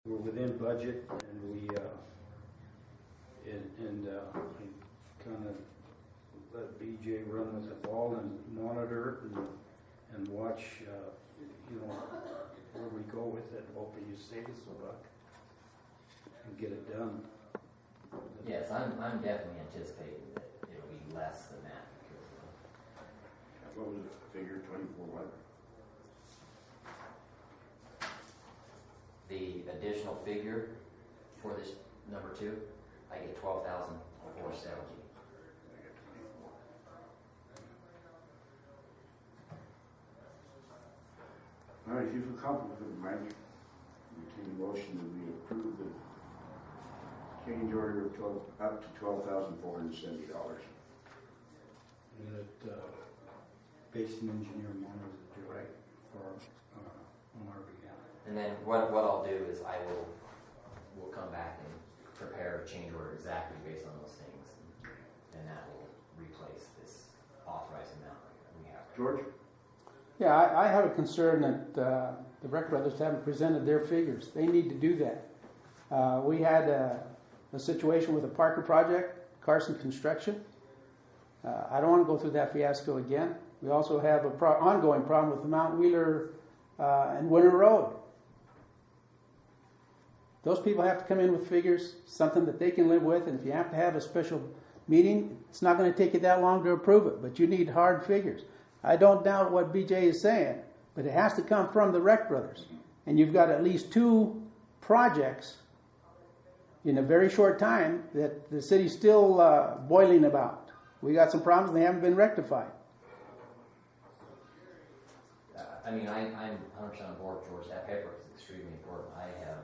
we're within budget, and we kind of let BJ run with the ball and monitor it and watch, where we go with it. Hoping you say so, and get it done. Yes, I'm definitely anticipating that it'll be less than that. What was the figure? 24 what? The additional figure for this number 2, I get 12,470. I got 24. All right, if you feel comfortable with it, Mike, we take a motion that we approve the change order of up to $12,470. And that Basin Engineer monitors it, right, for on our behalf. And then what I'll do is we'll come back and prepare a change order exactly based on those things, and that will replace this authorized amount we have. George? Yeah, I have a concern that the Wreck Brothers haven't presented their figures. They need to do that. We had a situation with the Parker project, Carson Construction. I don't want to go through that fiasco again. We also have an ongoing problem with the Mount Wheeler and Winter Road. Those people have to come in with figures, something that they can live with, and if you have to have a special meeting, it's not going to take you that long to approve it, but you need hard figures. I don't doubt what BJ is saying, but it has to come from the Wreck Brothers. And you've got at least 2 projects in a very short time that the city's still boiling about. We got some problems, and they haven't been rectified. I'm 100% on board, George. That paperwork is extremely important. I have,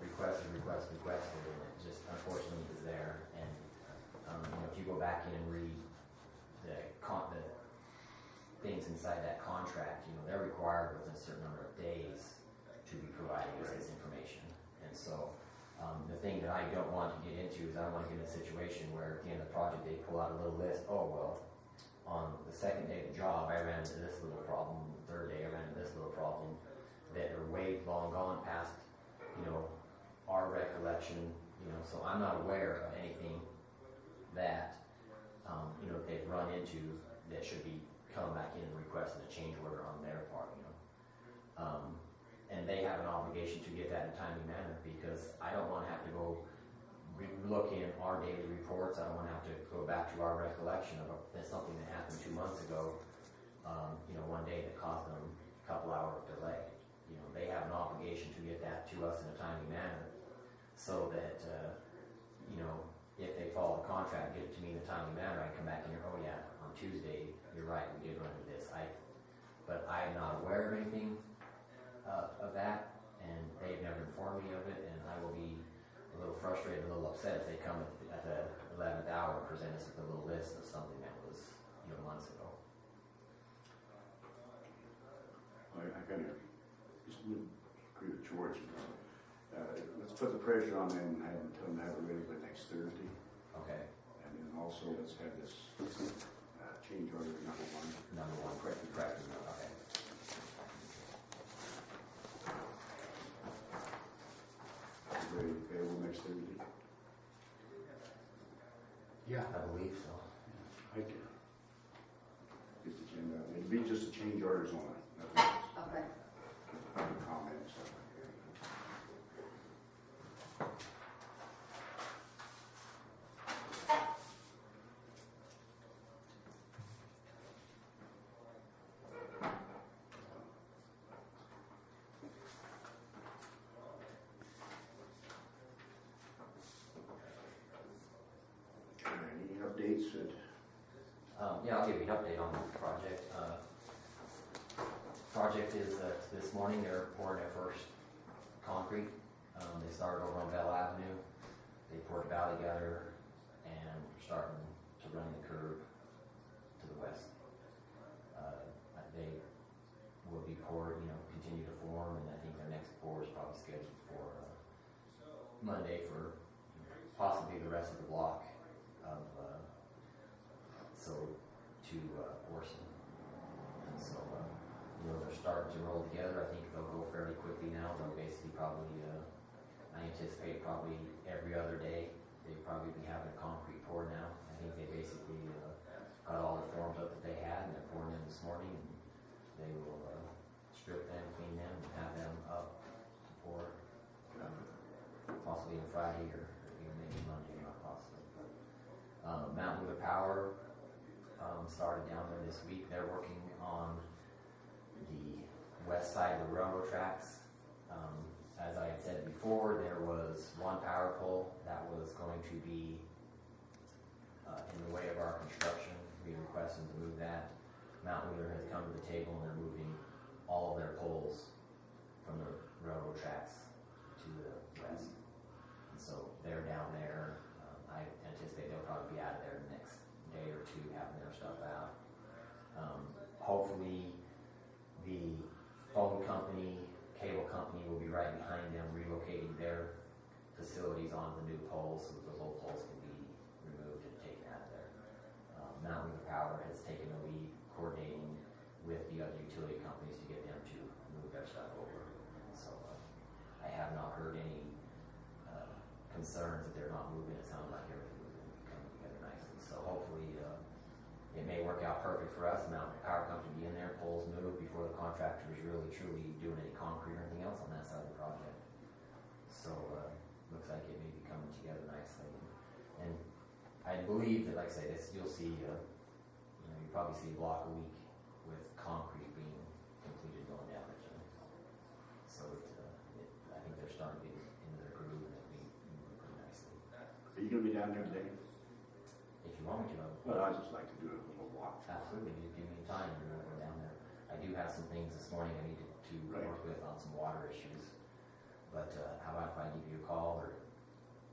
requested, and it just unfortunately is there. And if you go back in and read the things inside that contract, they're required within a certain number of days to be providing us this information. And so the thing that I don't want to get into is I don't want to get in a situation where at the end of the project they pull out a little list. Oh, well, on the second day of the job I ran into this little problem. The third day I ran into this little problem that are way long gone past, our recollection. So I'm not aware of anything that, they've run into that should be coming back in and requesting a change order on their part, and they have an obligation to get that in a timely manner, because I don't want to have to go look in our daily reports. I don't want to have to go back to our recollection of something that happened 2 months ago, one day that caused them a couple hours delay. They have an obligation to get that to us in a timely manner, so that, if they follow the contract, get it to me in a timely manner, I come back and oh yeah, on Tuesday, you're right, we did run into this. But I am not aware of anything of that, and they've never informed me of it, and I will be a little frustrated, a little upset if they come at the 11th hour and present us with a little list of something that was, months ago. I kind of just would agree with George. Let's put the pressure on them and tell them to have it ready by next Thursday. Okay. And then also let's have this change order number 1. Number 1, correct. Okay. Ready to payable next Thursday? Yeah, I believe so. I do. Get the agenda. It'd be just a change orders only. Nothing else. Okay. Comments. Any updates? I'll give you an update on the project. Project is this morning they're pouring their first concrete. They started over on Bell Avenue. They poured the valley gutter and are starting to run the curb to the west. They will be poured, continue to form, and I think their next pour is probably scheduled for Monday for possibly the rest of the block of to Orson. And so they're starting to roll together. I think they'll go fairly quickly now. They'll basically probably, I anticipate probably every other day, they'll probably be having concrete poured now. I think they basically got all the forms up that they had, and they're pouring them this morning, and they will strip them, clean them, and have them up to pour, possibly on Friday or even maybe Monday, not possibly. Mountain Wheeler Power started down there this week. They're working on the west side of the railroad tracks. As I had said before, there was one power pole that was going to be in the way of our construction. We requested to move that. Mountain Wheeler has come to the table and they're moving all of their poles from the railroad tracks to the west. And so they're down there. I anticipate they'll probably be out of there the next day or two, having their stuff out. Hopefully the phone company, cable company will be right behind them, relocating their facilities onto the new poles so that those old poles can be removed and taken out of there. Mountain Wheeler Power has taken the lead, coordinating with the other utility companies to get them to move their stuff over. So I have not heard any concerns that they're not moving. It sounds like everything is going to be coming together nicely. So hopefully it may work out perfect for us. Mountain Power Company be in there, poles move before the contractor is really truly doing any concrete or anything else on that side of the project. So looks like it may be coming together nicely. And I believe that, like I say, this you'll see, you probably see a block a week with concrete being completed going down there. So I think they're starting to get into their groove and it'll be moving pretty nicely. Are you going to be down there today? If you want me to, Well, I'd just like to do a little walk. absolutely. You give me time and we'll go down there. I do have some things this morning I needed to work with on some water issues. But how about if I give you a call or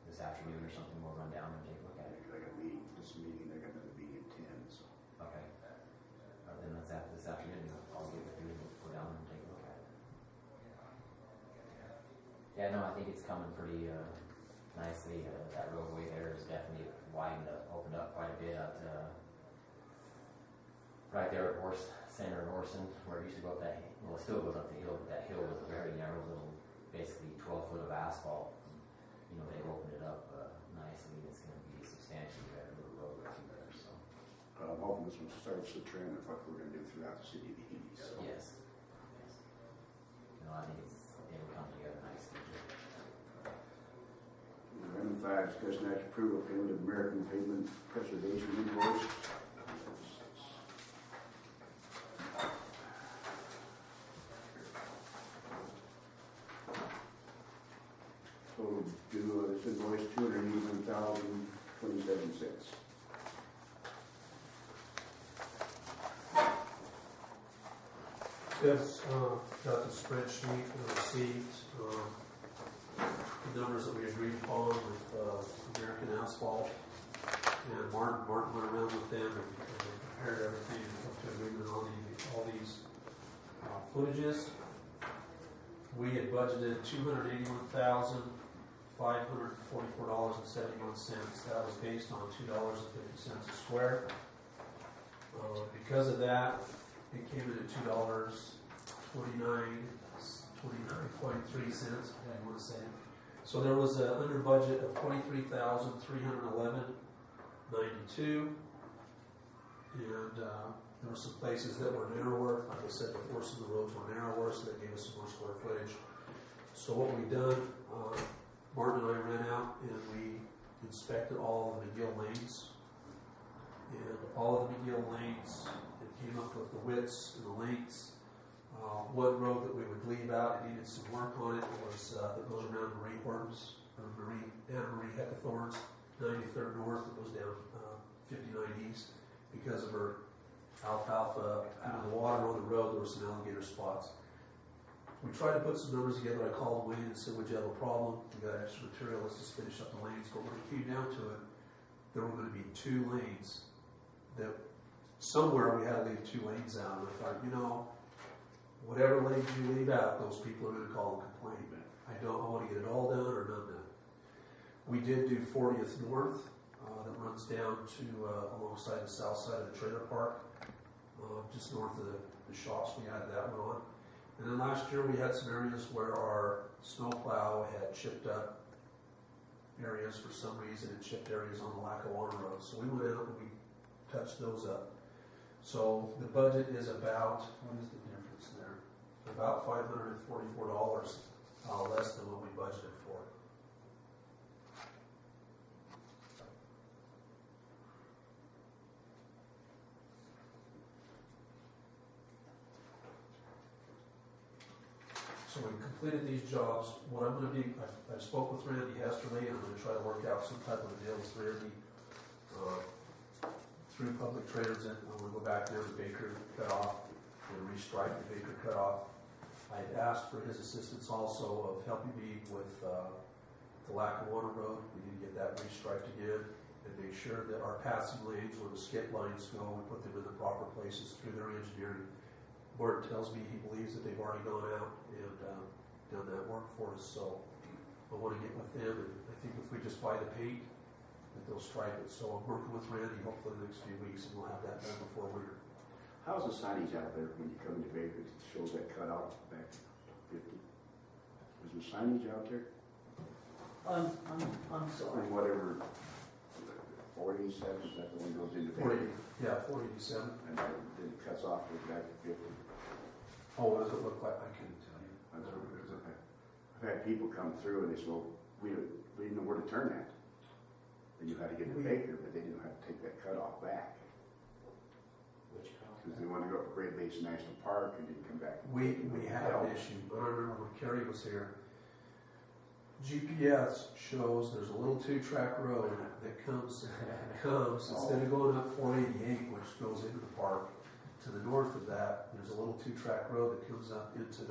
this afternoon or something, we'll run down and take a look at it. I got a meeting, I got another meeting at 10, so. Okay. Then that's after this afternoon. I'll get with you and we'll go down and take a look at it. Yeah, no, I think it's coming pretty nicely. That roadway there is definitely widened up, opened up quite a bit at right there at Center in Orson, where it used to go up that, well, it still goes up the hill, but that hill was a very narrow little, basically 12 foot of asphalt. They've opened it up nicely. It's going to be a substantially better little road through there. So. I'm hoping this one starts the trend of what we're going to do throughout the city of East. So. Yes. I think it'll come together nicely. Item 5, discussion action approval of payment of American Pavement Preservation invoice. Total due of this invoice $281,027. Yes, got the spreadsheet and the receipts, the numbers that we agreed upon with American Asphalt. And Martin went around with them and compared everything and come to agreement on all these footages. We had budgeted $281,544.71. That was based on $2.50 a square. Because of that, it came in at $29.23, if I want to say. So there was an under budget of $23,311.92, and there were some places that were narrower. Like I said before, some of the roads were narrower, so that gave us some more square footage. So what we done, Martin and I ran out and we inspected all of the McGill lanes, and all of the McGill lanes. Came up with the widths and the lengths. One road that we would leave out, it needed some work on it, was that goes around Marie Hortons, or Anna Marie Heckathorns, 93rd North, that goes down 59 East. Because of her alfalfa, the water on the road, there were some alligator spots. We tried to put some numbers together. I called Wayne and said, would you have a problem? We got extra material, let's just finish up the lanes. But when it came down to it, there were going to be 2 lanes that somewhere we had to leave 2 lanes out. And I thought, whatever lanes you leave out, those people are going to call and complain. I want to get it all done or none done. We did do 40th North, that runs down to alongside the south side of the trailer park. just north of the shops. We had that one on. And then last year we had some areas where our snowplow had chipped up areas for some reason. It chipped areas on the Lackawanna Road. So we went out and we touched those up. So the budget is about, what is the difference there? About $544 less than what we budgeted for. So we completed these jobs. What I'm going to do, I spoke with Randy yesterday, and I'm going to try to work out some type of a deal with Randy through public transit. I'm going to go back there to Baker Cutoff and restripe the Baker Cutoff. I had asked for his assistance also of helping me with the Lackawanna Road. We need to get that restriped again and make sure that our passing lanes where the skip lines go, we put them in the proper places through their engineering. Bart tells me he believes that they've already gone out and done that work for us, so I want to get with them, and I think if we just buy the paint, that they'll stripe it. So I'm working with Randy hopefully the next few weeks, and we'll have that done before winter. How's the signage out there when you come into Baker? It shows that cutoff back to 50. Is there signage out there? I'm Or sorry. whatever, 47, is that the one that goes into Baker? 487. And then it cuts off, goes back to 50. Oh, what does it look like? I couldn't tell you. I've had people come through and they say, well, we didn't know where to turn at. Then you had to get to Baker, but they didn't know how to take that cutoff back. Which cutoff? Because they wanted to go up to Great Basin National Park and didn't come back. We had an issue, but I remember when Kerry was here, GPS shows there's a little 2-track road that comes instead of going up 488, which goes into the park, to the north of that, there's a little 2-track road that comes up into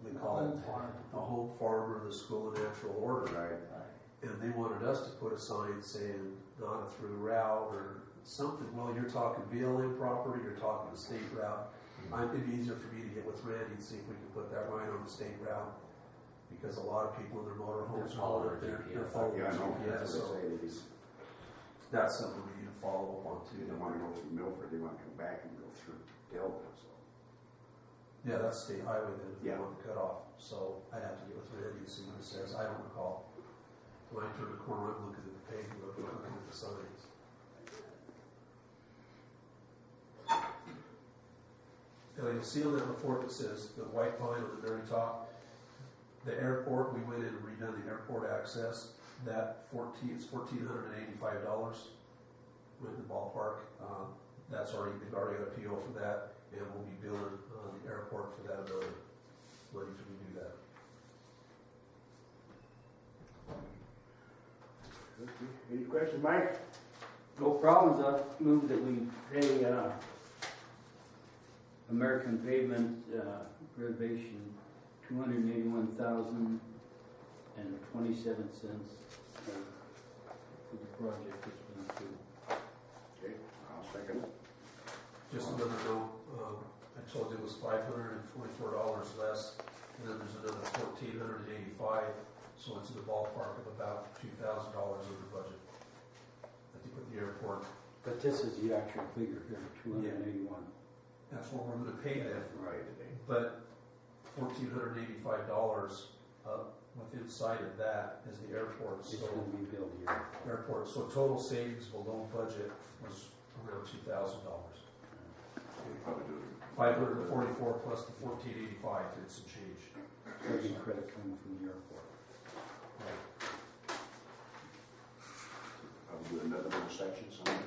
they call it a home farm or the School of Natural Order. Right. And they wanted us to put a sign saying not a through route or something. Well, you're talking BLM property, you're talking a state route. It'd be easier for me to get with Randy and see if we can put that right on the state route, because a lot of people in their motorhomes are all up there. They're following Yeah, I know. GPS, That's so what they say. It is. that's something we need to follow up on They too. don't want to go through Milford. They want to come back and go through Delta. So. Yeah, that's state highway then, if you Yeah. want to cut off. So I'd have to get with Randy and see what it says. I don't recall. When I turn the corner, I'm looking at the pavement, I'm looking at the signs. Now you'll see on that report that says the white line on the very top, the airport, we went in and redone the airport access. That it's $1,485 with the ballpark. That's already, they've already got a PO for that, and we'll be billing the airport for that amount of money to redo that. Okay. Any questions, Mike? No problems. I move that we pay American Pavement reservation $281,027 for the project that's been approved. Okay, I'll second it. Just another note, I told you it was $544 less, and then there's another $1,485, so it's in the ballpark of about $2,000 over budget. I think with the airport, But this is the actual figure here, 281. that's what we're gonna pay them, Right. but $1,485 with inside of that is the airport, It's so going to be billed here. so total savings below budget was around $2,000. We'll probably do it. 544 plus the 1485, it's a change. There's a credit coming from the airport. I'll do another little section somewhere.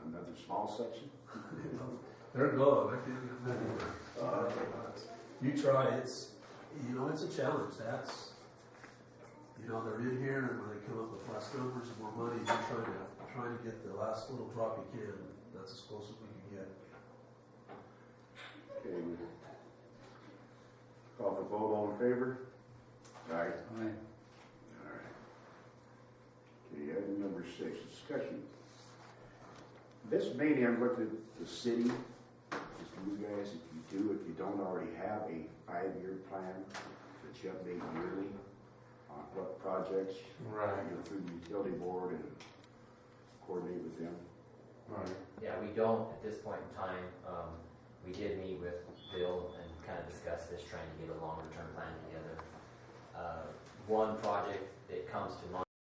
Another small section. They're gone. I can't get them anywhere. You try. It's it's a challenge. That's they're in here, and when they come up with less numbers and more money, you're trying to get the last little drop you can. That's as close as we can get. Okay. Call for vote. All in favor? Aye. Aye. All right. Okay, item number 6, discussion. This mainly, I'm looking at the city, just you guys, if you don't already have a 5-year plan that you update yearly on what projects Right. you're through the utility board and coordinate with them. Right. Yeah, we don't at this point in time. We did meet with Bill and kind of discuss this, trying to get a longer term plan together. One project that comes to mind